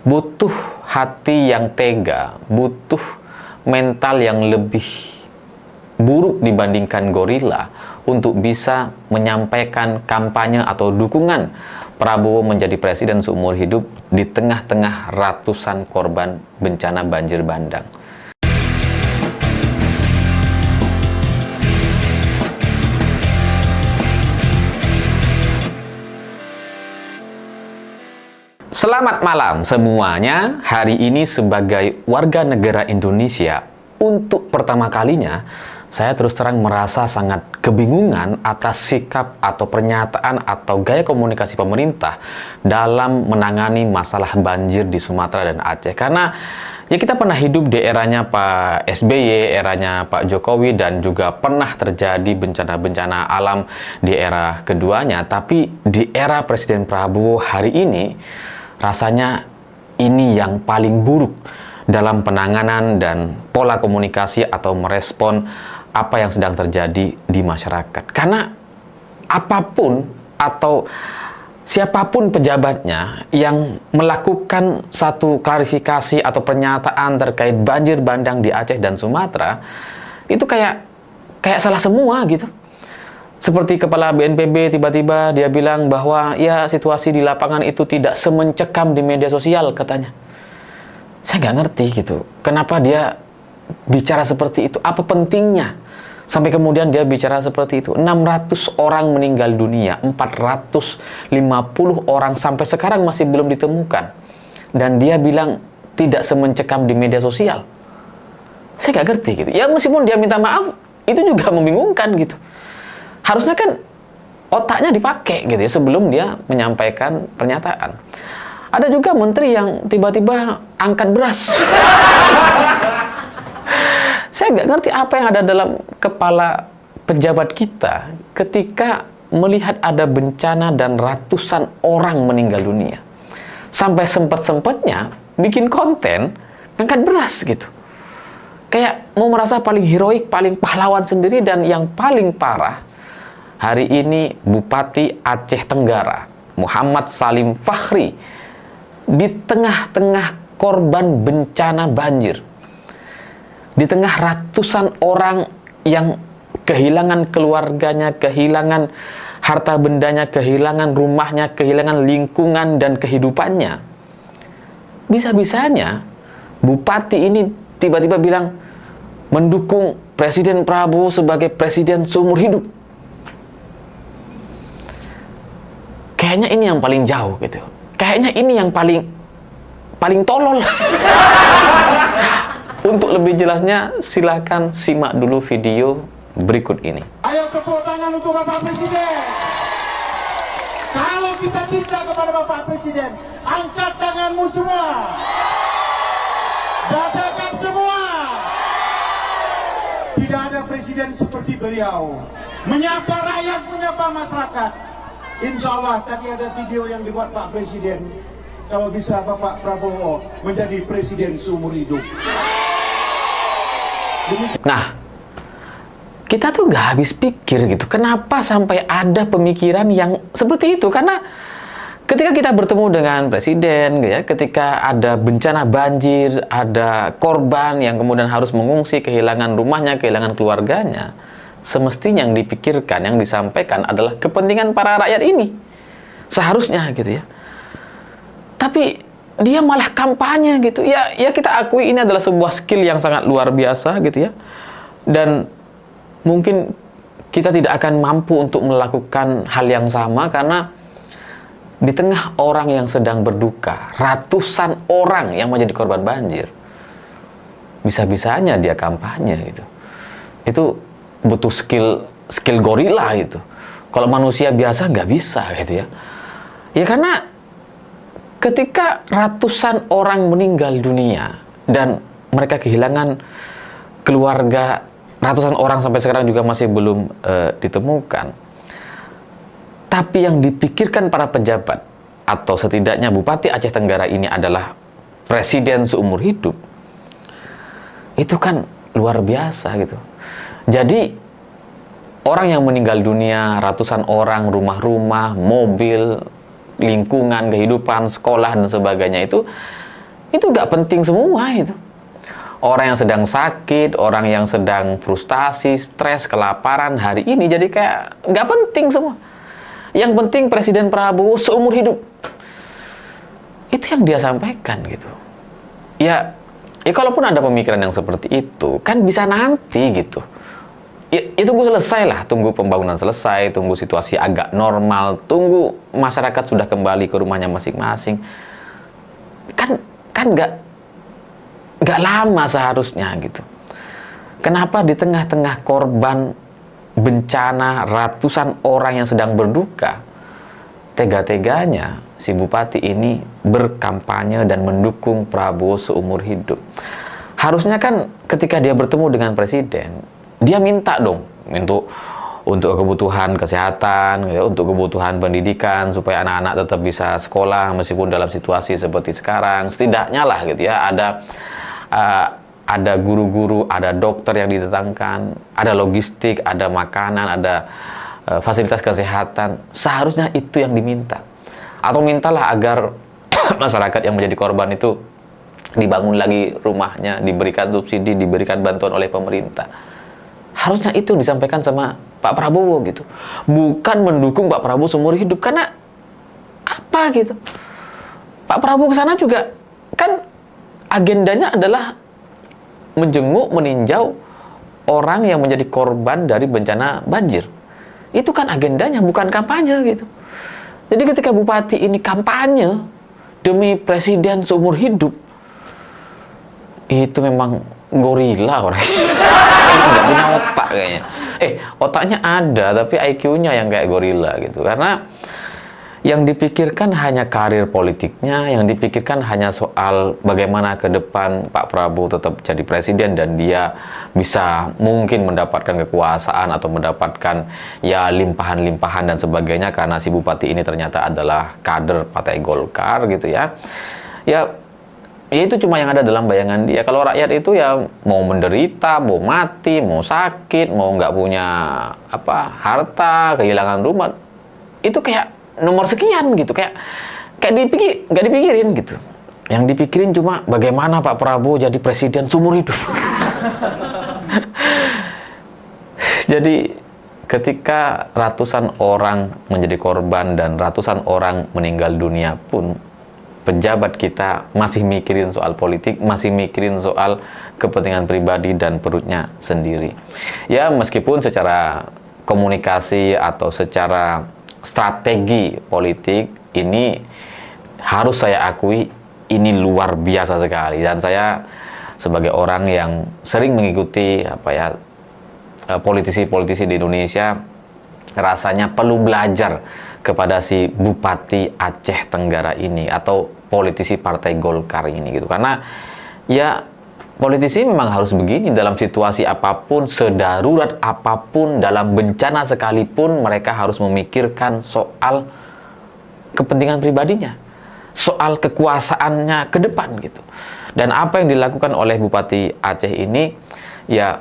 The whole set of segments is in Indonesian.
butuh hati yang tega, butuh mental yang lebih buruk dibandingkan gorila untuk bisa menyampaikan kampanye atau dukungan Prabowo menjadi presiden seumur hidup di tengah-tengah ratusan korban bencana banjir bandang. Selamat malam semuanya. Hari ini sebagai warga negara Indonesia, untuk pertama kalinya saya terus terang merasa sangat kebingungan atas sikap atau pernyataan atau gaya komunikasi pemerintah dalam menangani masalah banjir di Sumatera dan Aceh. Karena ya kita pernah hidup di eranya Pak SBY, eranya Pak Jokowi, dan juga pernah terjadi bencana-bencana alam di era keduanya. Tapi di era Presiden Prabowo hari ini, rasanya ini yang paling buruk dalam penanganan dan pola komunikasi atau merespon apa yang sedang terjadi di masyarakat. Karena apapun atau siapapun pejabatnya yang melakukan satu klarifikasi atau pernyataan terkait banjir bandang di Aceh dan Sumatera, itu kayak salah semua gitu. Seperti kepala BNPB tiba-tiba dia bilang bahwa ya situasi di lapangan itu tidak semencekam di media sosial katanya. Saya nggak ngerti gitu. Kenapa dia bicara seperti itu? Apa pentingnya? Sampai kemudian dia bicara seperti itu. 600 orang meninggal dunia, 450 orang sampai sekarang masih belum ditemukan. Dan dia bilang tidak semencekam di media sosial. Saya nggak ngerti gitu. Ya meskipun dia minta maaf, itu juga membingungkan gitu. Harusnya kan otaknya dipakai gitu ya sebelum dia menyampaikan pernyataan. Ada juga menteri yang tiba-tiba angkat beras. Saya nggak ngerti apa yang ada dalam kepala pejabat kita ketika melihat ada bencana dan ratusan orang meninggal dunia. Sampai sempat-sempatnya bikin konten angkat beras gitu. Kayak mau merasa paling heroik, paling pahlawan sendiri. Dan yang paling parah, hari ini Bupati Aceh Tenggara, Muhammad Salim Fakhri, di tengah-tengah korban bencana banjir, di tengah ratusan orang yang kehilangan keluarganya, kehilangan harta bendanya, kehilangan rumahnya, kehilangan lingkungan dan kehidupannya, bisa-bisanya Bupati ini tiba-tiba bilang mendukung Presiden Prabowo sebagai presiden seumur hidup. Kayaknya ini yang paling jauh gitu. Kayaknya ini yang paling tolol. Untuk lebih jelasnya silakan simak dulu video berikut ini. Ayo tepuk tangan untuk Bapak Presiden. Kalau kita cinta kepada Bapak Presiden, angkat tanganmu semua. Dadakan semua. Tidak ada presiden seperti beliau. Menyapa rakyat, menyapa masyarakat. Insya Allah tadi ada video yang dibuat Pak Presiden. Kalau bisa Bapak Prabowo menjadi presiden seumur hidup. Nah, kita tuh nggak habis pikir gitu. Kenapa sampai ada pemikiran yang seperti itu? Karena ketika kita bertemu dengan presiden, gitu ya, ketika ada bencana banjir, ada korban yang kemudian harus mengungsi, kehilangan rumahnya, kehilangan keluarganya, semestinya yang dipikirkan, yang disampaikan adalah kepentingan para rakyat ini. Seharusnya gitu ya. Tapi dia malah kampanye gitu. Ya kita akui ini adalah sebuah skill yang sangat luar biasa gitu ya. Dan mungkin kita tidak akan mampu untuk melakukan hal yang sama karena di tengah orang yang sedang berduka, ratusan orang yang menjadi korban banjir, bisa-bisanya dia kampanye gitu. Itu butuh skill gorila gitu. Kalau manusia biasa nggak bisa gitu ya. Ya karena ketika ratusan orang meninggal dunia dan mereka kehilangan keluarga, ratusan orang sampai sekarang juga masih belum ditemukan. Tapi yang dipikirkan para pejabat atau setidaknya Bupati Aceh Tenggara ini adalah presiden seumur hidup. Itu kan luar biasa gitu. Jadi orang yang meninggal dunia, ratusan orang, rumah-rumah, mobil, lingkungan, kehidupan, sekolah dan sebagainya itu itu nggak penting semua itu. Orang yang sedang sakit, orang yang sedang frustasi, stres, kelaparan hari ini jadi kayak nggak penting semua. Yang penting Presiden Prabowo seumur hidup. Itu yang dia sampaikan gitu. Ya kalaupun ada pemikiran yang seperti itu, kan bisa nanti gitu. Ya tunggu selesai lah, tunggu pembangunan selesai, tunggu situasi agak normal, tunggu masyarakat sudah kembali ke rumahnya masing-masing. Kan nggak lama seharusnya gitu. Kenapa di tengah-tengah korban bencana ratusan orang yang sedang berduka, tega-teganya si bupati ini berkampanye dan mendukung Prabowo seumur hidup? Harusnya kan ketika dia bertemu dengan presiden, dia minta dong untuk kebutuhan kesehatan, gitu, untuk kebutuhan pendidikan, supaya anak-anak tetap bisa sekolah meskipun dalam situasi seperti sekarang. Setidaknya lah gitu ya, ada guru-guru, ada dokter yang didatangkan, ada logistik, ada makanan, ada fasilitas kesehatan. Seharusnya itu yang diminta. Atau mintalah agar masyarakat yang menjadi korban itu dibangun lagi rumahnya, diberikan subsidi, diberikan bantuan oleh pemerintah. Harusnya itu disampaikan sama Pak Prabowo gitu. Bukan mendukung Pak Prabowo seumur hidup. Karena apa gitu? Pak Prabowo ke sana juga kan agendanya adalah menjenguk, meninjau orang yang menjadi korban dari bencana banjir. Itu kan agendanya, bukan kampanye gitu. Jadi ketika bupati ini kampanye demi presiden seumur hidup, itu memang gorila orangnya. Nggak punya otak kayaknya. Otaknya ada, tapi IQ-nya yang kayak gorila gitu. Karena yang dipikirkan hanya karir politiknya, yang dipikirkan hanya soal bagaimana ke depan Pak Prabowo tetap jadi presiden dan dia bisa mungkin mendapatkan kekuasaan atau mendapatkan ya limpahan-limpahan dan sebagainya karena si bupati ini ternyata adalah kader Partai Golkar gitu ya. Ya itu cuma yang ada dalam bayangan dia. Kalau rakyat itu ya mau menderita, mau mati, mau sakit, mau nggak punya harta, kehilangan rumah, itu kayak nomor sekian gitu, kayak nggak dipikirin gitu. Yang dipikirin cuma bagaimana Pak Prabowo jadi presiden seumur hidup. Jadi ketika ratusan orang menjadi korban dan ratusan orang meninggal dunia pun, pejabat kita masih mikirin soal politik, masih mikirin soal kepentingan pribadi dan perutnya sendiri. Ya meskipun secara komunikasi atau secara strategi politik ini harus saya akui ini luar biasa sekali, dan saya sebagai orang yang sering mengikuti politisi-politisi di Indonesia rasanya perlu belajar kepada si Bupati Aceh Tenggara ini atau politisi Partai Golkar ini gitu. Karena ya politisi memang harus begini dalam situasi apapun, sedarurat apapun, dalam bencana sekalipun mereka harus memikirkan soal kepentingan pribadinya, soal kekuasaannya ke depan gitu. Dan apa yang dilakukan oleh Bupati Aceh ini ya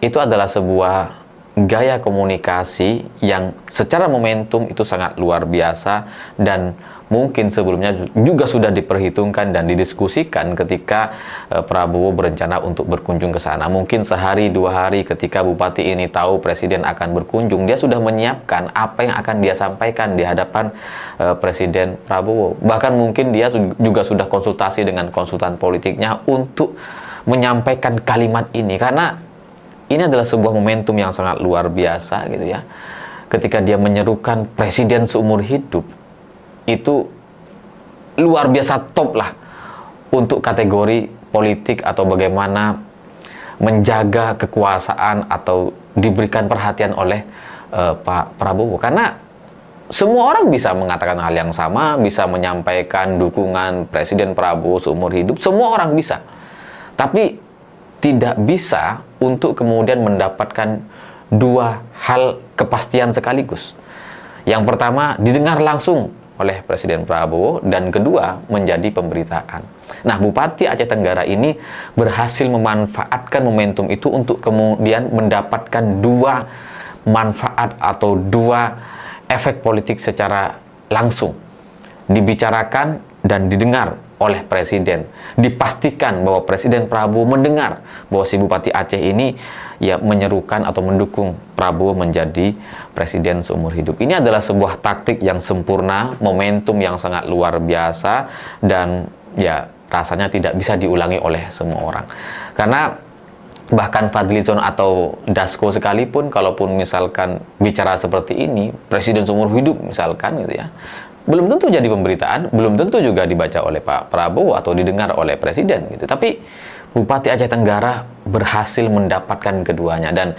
itu adalah sebuah gaya komunikasi yang secara momentum itu sangat luar biasa, dan mungkin sebelumnya juga sudah diperhitungkan dan didiskusikan ketika Prabowo berencana untuk berkunjung ke sana. Mungkin sehari dua hari ketika bupati ini tahu presiden akan berkunjung, dia sudah menyiapkan apa yang akan dia sampaikan di hadapan Presiden Prabowo. Bahkan mungkin dia juga sudah konsultasi dengan konsultan politiknya untuk menyampaikan kalimat ini, karena ini adalah sebuah momentum yang sangat luar biasa gitu ya. Ketika dia menyerukan presiden seumur hidup, itu luar biasa top lah untuk kategori politik atau bagaimana menjaga kekuasaan atau diberikan perhatian oleh Pak Prabowo. Karena semua orang bisa mengatakan hal yang sama, bisa menyampaikan dukungan Presiden Prabowo seumur hidup, semua orang bisa. Tapi tidak bisa untuk kemudian mendapatkan dua hal kepastian sekaligus. Yang pertama, didengar langsung oleh Presiden Prabowo, dan kedua, menjadi pemberitaan. Nah, Bupati Aceh Tenggara ini berhasil memanfaatkan momentum itu untuk kemudian mendapatkan dua manfaat atau dua efek politik secara langsung. Dibicarakan dan didengar oleh Presiden. Dipastikan bahwa Presiden Prabowo mendengar bahwa si Bupati Aceh ini ya menyerukan atau mendukung Prabowo menjadi Presiden seumur hidup. Ini adalah sebuah taktik yang sempurna, momentum yang sangat luar biasa, dan ya rasanya tidak bisa diulangi oleh semua orang. Karena bahkan Fadlizon atau Dasko sekalipun, kalaupun misalkan bicara seperti ini, Presiden seumur hidup misalkan gitu ya, belum tentu jadi pemberitaan, belum tentu juga dibaca oleh Pak Prabowo atau didengar oleh Presiden gitu. Tapi Bupati Aceh Tenggara berhasil mendapatkan keduanya, dan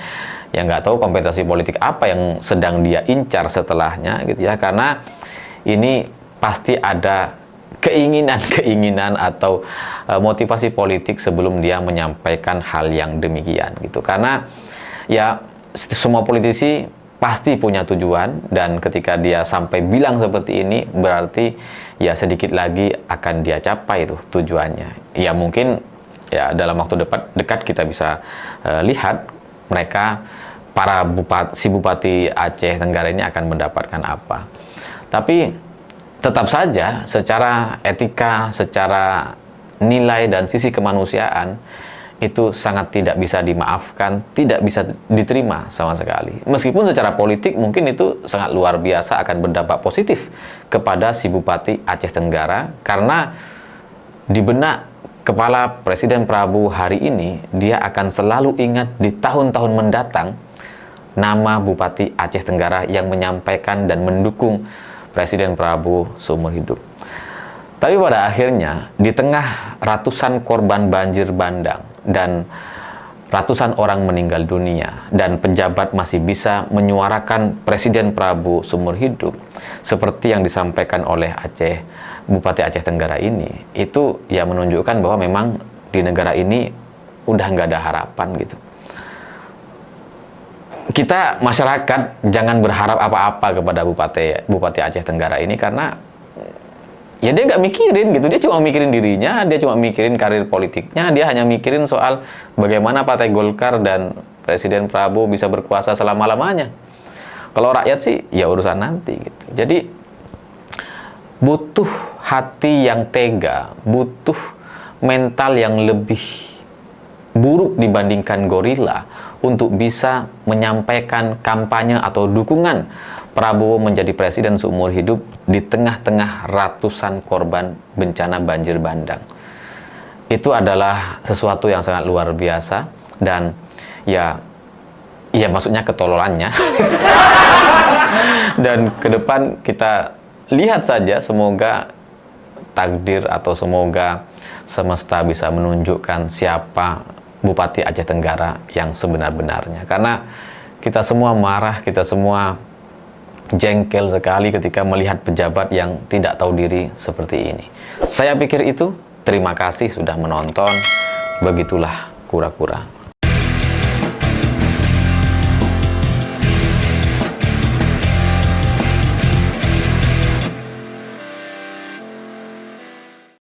ya nggak tahu kompensasi politik apa yang sedang dia incar setelahnya gitu ya, karena ini pasti ada keinginan atau motivasi politik sebelum dia menyampaikan hal yang demikian gitu. Karena ya semua politisi pasti punya tujuan, dan ketika dia sampai bilang seperti ini berarti ya sedikit lagi akan dia capai itu tujuannya. Ya mungkin ya dalam waktu dekat kita bisa lihat mereka para si Bupati Aceh Tenggara ini akan mendapatkan apa. Tapi tetap saja secara etika, secara nilai dan sisi kemanusiaan itu sangat tidak bisa dimaafkan, tidak bisa diterima sama sekali. Meskipun secara politik mungkin itu sangat luar biasa akan berdampak positif kepada si Bupati Aceh Tenggara, karena di benak kepala Presiden Prabowo hari ini, dia akan selalu ingat di tahun-tahun mendatang nama Bupati Aceh Tenggara yang menyampaikan dan mendukung Presiden Prabowo seumur hidup. Tapi pada akhirnya, di tengah ratusan korban banjir bandang dan ratusan orang meninggal dunia, dan pejabat masih bisa menyuarakan Presiden Prabowo seumur hidup, seperti yang disampaikan oleh Bupati Aceh Tenggara ini, itu ya menunjukkan bahwa memang di negara ini udah nggak ada harapan gitu. Kita masyarakat jangan berharap apa-apa kepada Bupati Aceh Tenggara ini, karena ya dia nggak mikirin gitu, dia cuma mikirin dirinya, dia cuma mikirin karir politiknya, dia hanya mikirin soal bagaimana Partai Golkar dan Presiden Prabowo bisa berkuasa selama-lamanya. Kalau rakyat sih ya urusan nanti gitu. Jadi butuh hati yang tega, butuh mental yang lebih buruk dibandingkan gorila untuk bisa menyampaikan kampanye atau dukungan Prabowo menjadi presiden seumur hidup di tengah-tengah ratusan korban bencana banjir bandang. Itu adalah sesuatu yang sangat luar biasa, dan ya maksudnya ketololannya. Dan ke depan kita lihat saja, semoga takdir atau semoga semesta bisa menunjukkan siapa Bupati Aceh Tenggara yang sebenar-benarnya. Karena kita semua marah, kita semua jengkel sekali ketika melihat pejabat yang tidak tahu diri seperti ini. Saya pikir itu. Terima kasih sudah menonton. Begitulah kura-kura.